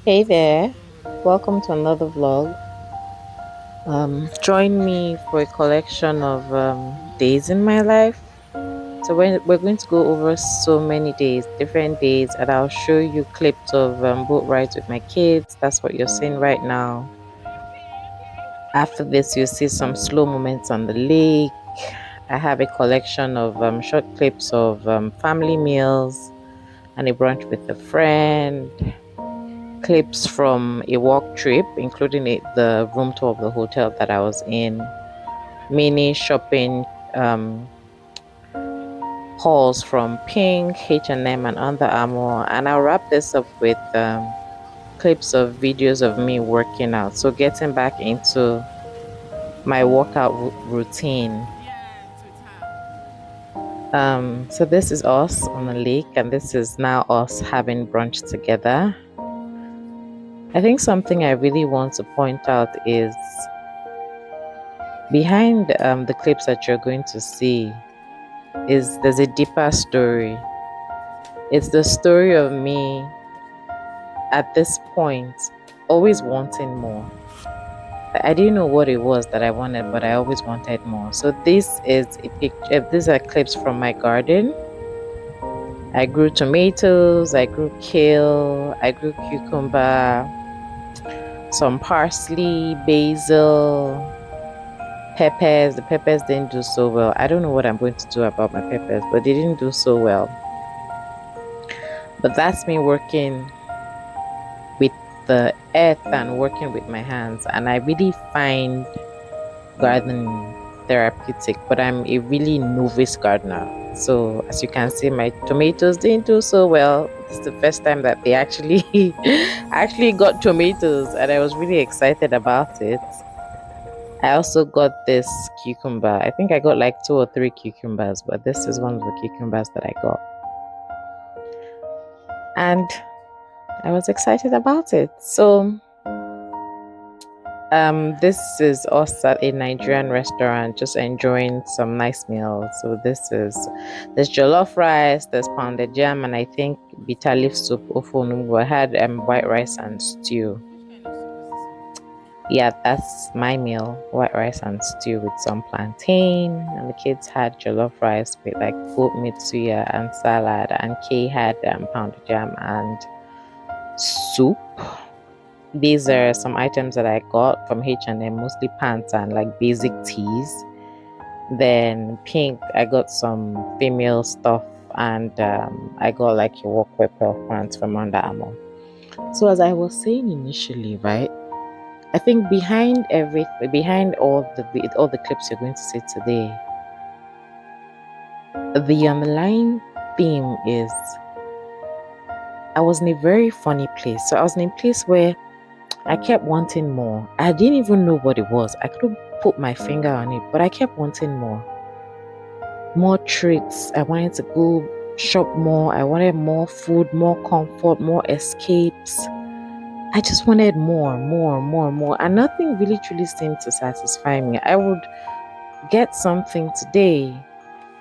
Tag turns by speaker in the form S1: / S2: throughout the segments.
S1: Hey there, welcome to another vlog. Join me for a collection of days in my life. So we're going to go over so many days, different days, and I'll show you clips of boat rides with my kids. That's what you're seeing right now. After this, you'll see some slow moments on the lake. I have a collection of short clips of family meals and a brunch with a friend. Clips from a walk trip, including the room tour of the hotel that I was in, mini shopping hauls from Pink, H&M, and Under Armour. And I'll wrap this up with clips of videos of me working out. So getting back into my workout routine. So this is us on the lake, and this is now us having brunch together. I think something I really want to point out is behind the clips that you're going to see there's a deeper story. It's the story of me at this point always wanting more. I didn't know what it was that I wanted, but I always wanted more. So this is a picture. These are clips from my garden. I grew tomatoes, I grew kale, I grew cucumber, some parsley, basil, peppers. The peppers didn't do so well. I don't know what I'm going to do about my peppers, but they didn't do so well. But that's me working with the earth and working with my hands. And I really find gardening therapeutic, but I'm a really novice gardener. So as you can see, my tomatoes didn't do so well. This is the first time that they actually actually got tomatoes, and I was really excited about it. I also got this cucumber. I think I got like 2 or 3 cucumbers, but this is one of the cucumbers that I got. And I was excited about it. So this is us at a Nigerian restaurant just enjoying some nice meals. So there's jollof rice, there's pounded jam, and I think bitter leaf soup ofonu. I had white rice and stew. Yeah, that's my meal, white rice and stew with some plantain. And the kids had jollof rice with like goat meat suya and salad, and Kay had pounded jam and soup. These are some items that I got from H&M, mostly pants and like basic tees. Then Pink, I got some female stuff, and I got like a walkway pair of pants from Under Armour. So as I was saying initially, right, I think behind all the clips you're going to see today, the underlying theme is I was in a very funny place. So I was in a place where I kept wanting more. I didn't even know what it was. I couldn't put my finger on it, but I kept wanting more. More treats. I wanted to go shop more. I wanted more food, more comfort, more escapes. I just wanted more. And nothing really truly seemed to satisfy me. I would get something today,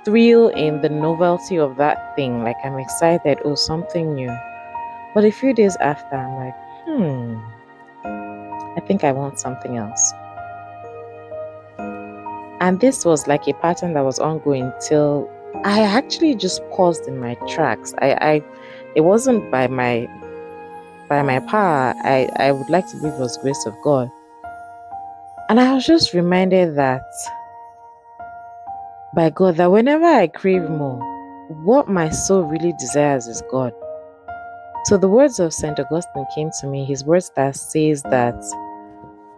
S1: thrill in the novelty of that thing. Like I'm excited, oh, something new. But a few days after, I'm like, I think I want something else. And this was like a pattern that was ongoing till I actually just paused in my tracks. It wasn't by my power. I would like to believe it was grace of God. And I was just reminded that by God, that whenever I crave more, what my soul really desires is God. So the words of St. Augustine came to me, his words that says that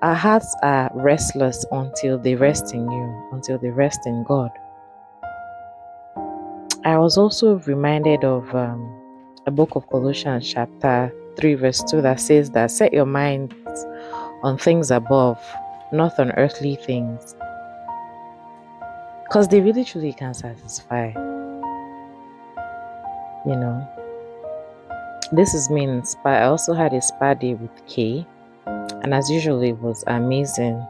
S1: our hearts are restless until they rest in you, until they rest in God. I was also reminded of a book of Colossians chapter 3 verse 2 that says that set your minds on things above, not on earthly things. Because they really truly can satisfy. You know. This is me in spa. I also had a spa day with Kay. And as usual, it was amazing.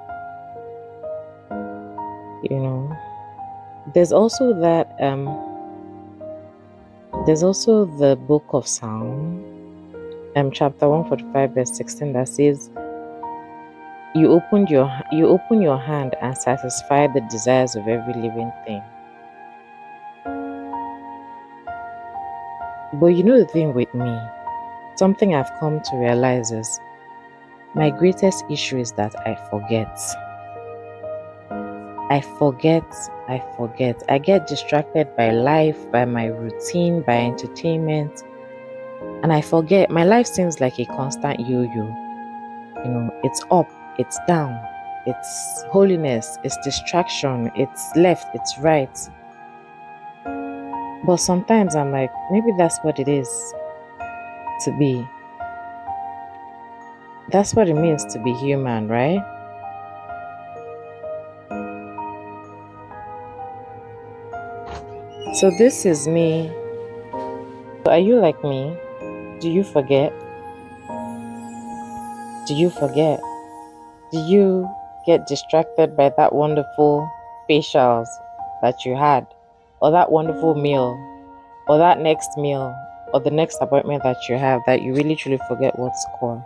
S1: You know. There's also there's also the book of Psalm. chapter 145 verse 16 that says, you open your hand and satisfy the desires of every living thing. But you know the thing with me, something I've come to realize is my greatest issue is that I forget. I get distracted by life, by my routine, by entertainment, and I forget. My life seems like a constant yo-yo. You know, it's up, it's down, it's holiness, it's distraction, it's left, it's right. But sometimes I'm like, maybe that's what it is to be. That's what it means to be human, right? So this is me. Are you like me? Do you forget? Do you forget? Do you get distracted by that wonderful facials that you had, or that wonderful meal, or that next meal, or the next appointment that you have, that you really truly forget what's core?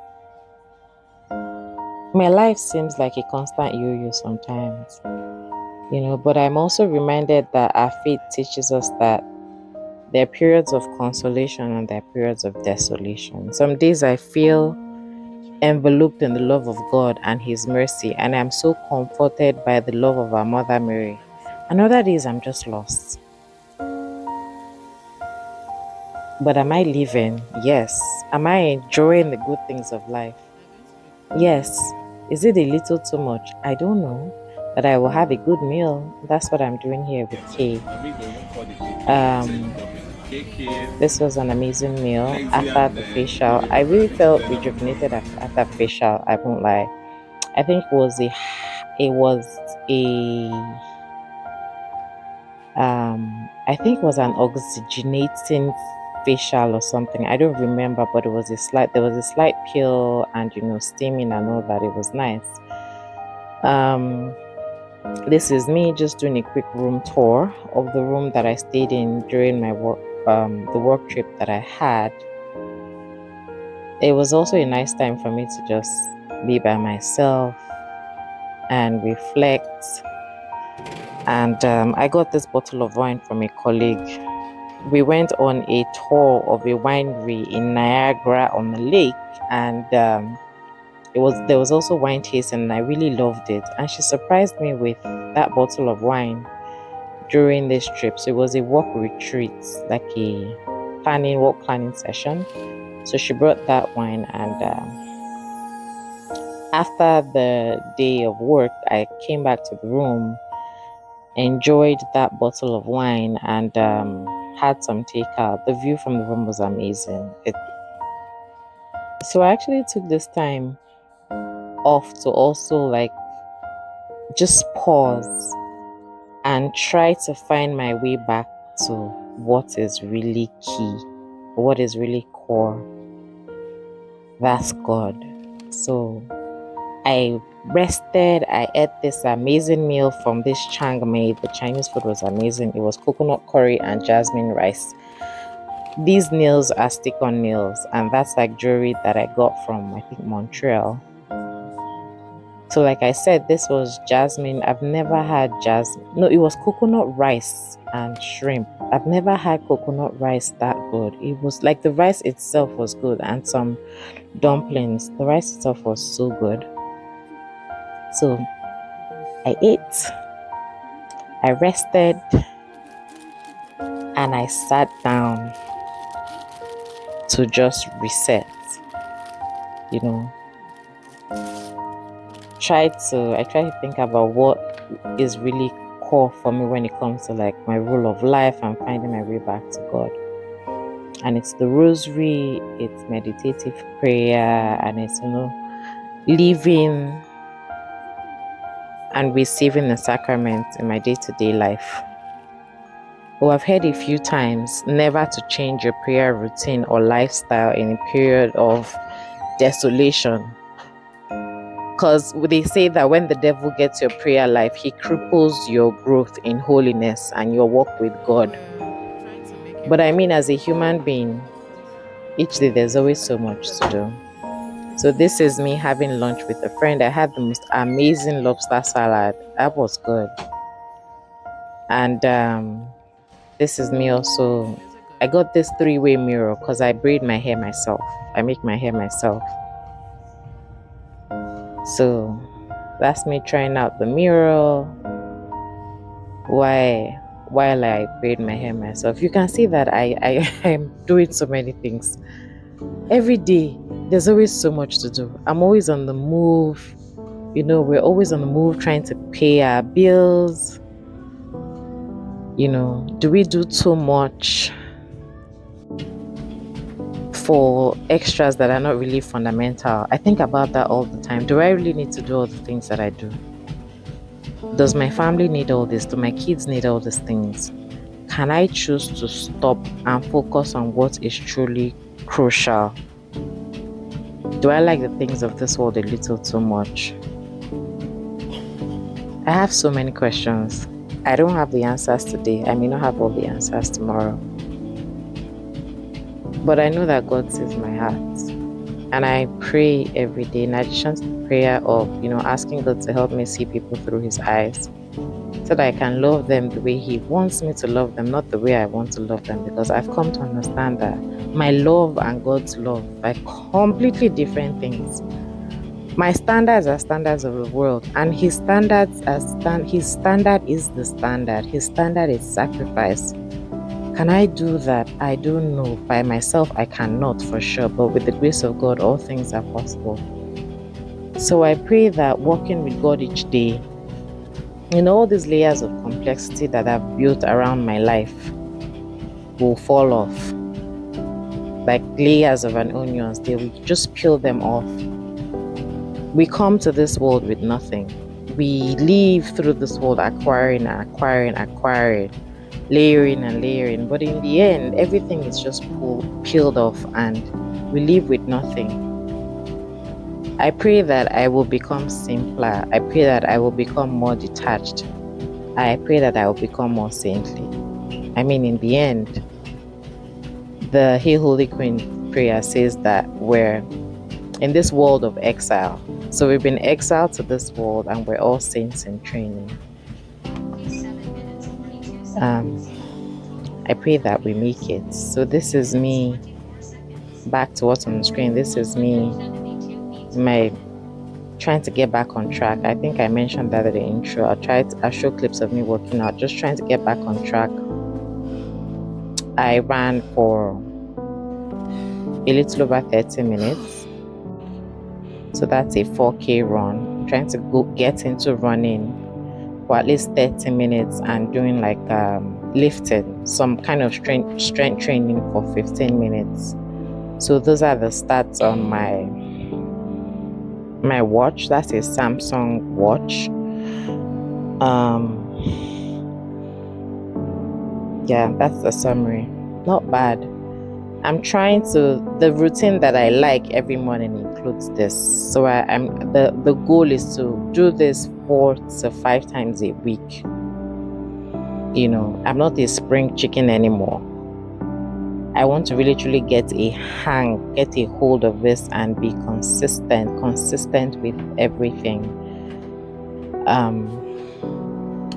S1: My life seems like a constant yo-yo sometimes, you know, but I'm also reminded that our faith teaches us that there are periods of consolation and there are periods of desolation. Some days I feel enveloped in the love of God and His mercy, and I'm so comforted by the love of our Mother Mary. And other days I'm just lost. But am I living? Yes. Am I enjoying the good things of life? Yes. Is it a little too much? I don't know. But I will have a good meal. That's what I'm doing here with Kay. This was an amazing meal. After the facial, I really felt rejuvenated after facial. I won't lie. I think it was a I think it was an oxygenating facial or something. I don't remember, but there was a slight peel and, you know, steaming and all that. It was nice. This is me just doing a quick room tour of the room that I stayed in during my work, the work trip that I had. It was also a nice time for me to just be by myself and reflect. And I got this bottle of wine from a colleague. We went on a tour of a winery in Niagara on the lake, and there was also wine tasting, and I really loved it. And she surprised me with that bottle of wine during this trip. So it was a walk retreat, like a walk planning session. So she brought that wine, and after the day of work, I came back to the room, enjoyed that bottle of wine, and had some takeout. The view from the room was amazing. So I actually took this time off to also like just pause and try to find my way back to what is really key, what is really core. That's God. So I rested. I ate this amazing meal from this Chiang Mai. The Chinese food was amazing. It was coconut curry and jasmine rice. These nails are stick-on nails, and that's like jewelry that I got from, I think, Montreal. So like I said, this was jasmine. I've never had jasmine. No, it was coconut rice and shrimp. I've never had coconut rice that good. It was like the rice itself was good, and some dumplings. The rice itself was so good. So I ate, I rested, and I sat down to just reset, you know. I try to think about what is really core for me when it comes to like my rule of life and finding my way back to God. And it's the rosary, it's meditative prayer, and it's, you know, living and receiving the sacrament in my day-to-day life. Well, I've heard a few times never to change your prayer routine or lifestyle in a period of desolation. Because they say that when the devil gets your prayer life, he cripples your growth in holiness and your walk with God. But I mean, as a human being, Each day there's always so much to do. So this is me having lunch with a friend. I had the most amazing lobster salad. That was good. And this is me also. I got this 3-way mirror because I braid my hair myself. I make my hair myself. So that's me trying out the mirror while I braid my hair myself. You can see that I'm doing so many things. Every day, there's always so much to do. I'm always on the move. We're always on the move trying to pay our bills. Do we do too much for extras that are not really fundamental? I think about that all the time. Do I really need to do all the things that I do? Does my family need all this? Do my kids need all these things? Can I choose to stop and focus on what is truly crucial? Do I like the things of this world a little too much? I have so many questions. I don't have the answers today. I may not have all the answers tomorrow. But I know that God sees my heart. And I pray every day, in addition to the prayer of, asking God to help me see people through His eyes, so that I can love them the way He wants me to love them, not the way I want to love them. Because I've come to understand that my love and God's love are completely different things. My standards are standards of the world, and His standards His standard is the standard. His standard is sacrifice. Can I do that? I don't know. By myself, I cannot for sure, but with the grace of God, all things are possible. So I pray that walking with God each day, all these layers of complexity that I've built around my life will fall off. Like layers of an onion, they will just peel them off. We come to this world with nothing. We live through this world acquiring, layering and layering. But in the end, everything is just peeled off and we live with nothing. I pray that I will become simpler. I pray that I will become more detached. I pray that I will become more saintly. In the end, the Hail Holy Queen prayer says that we're in this world of exile. So we've been exiled to this world and we're all saints in training. I pray that we make it. So this is me, back to what's on the screen. This is me, trying to get back on track. I think I mentioned that at the intro. I'll show clips of me working out, just trying to get back on track. I ran for a little over 30 minutes. So that's a 4K run. I'm trying to get into running for at least 30 minutes and doing like lifting, some kind of strength training for 15 minutes. So those are the stats on my watch. That's a Samsung watch. Yeah, that's the summary. Not bad. The routine that I like every morning includes this. So the goal is to do this 4 to 5 times a week. I'm not a spring chicken anymore. I want to really truly get a hold of this and be consistent with everything.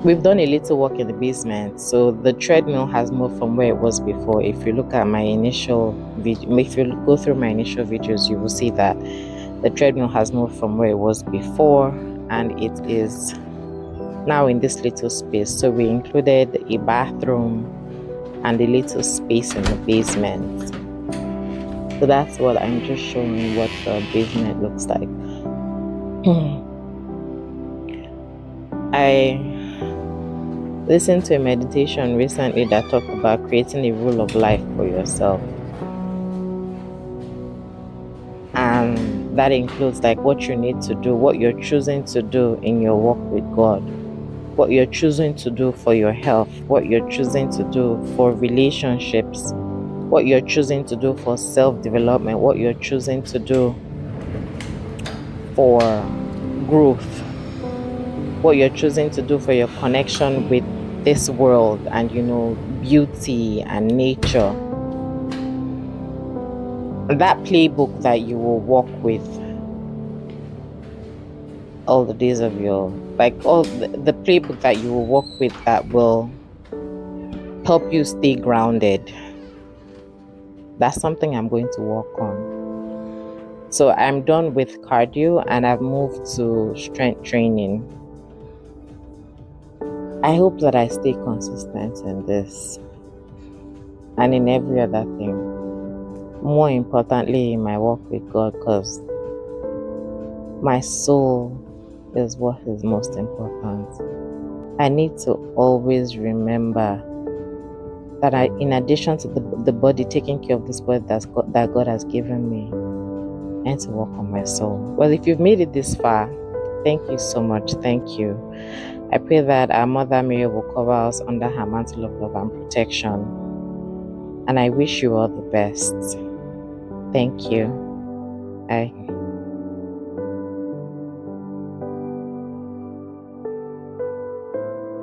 S1: We've done a little work in the basement, so the treadmill has moved from where it was before. If you look at my initial video, if you go through my initial videos, you will see that the treadmill has moved from where it was before, and it is now in this little space. So we included a bathroom and a little space in the basement. So that's what I'm just showing what the basement looks like. I listened to a meditation recently that talked about creating a rule of life for yourself. And that includes like what you need to do, what you're choosing to do in your walk with God, what you're choosing to do for your health, what you're choosing to do for relationships, what you're choosing to do for self-development, what you're choosing to do for growth, what you're choosing to do for your connection with this world and beauty and nature. that playbook that you will walk with all the days of your, like all the playbook that you will work with that will help you stay grounded. That's something I'm going to work on. So I'm done with cardio and I've moved to strength training. I hope that I stay consistent in this and in every other thing. More importantly, in my work with God, because my soul is what is most important. I need to always remember that in addition to the body, taking care of this body that God has given me, I need to work on my soul. Well, if you've made it this far, thank you so much. Thank you. I pray that our Mother Mary will cover us under her mantle of love and protection. And I wish you all the best. Thank you. Bye.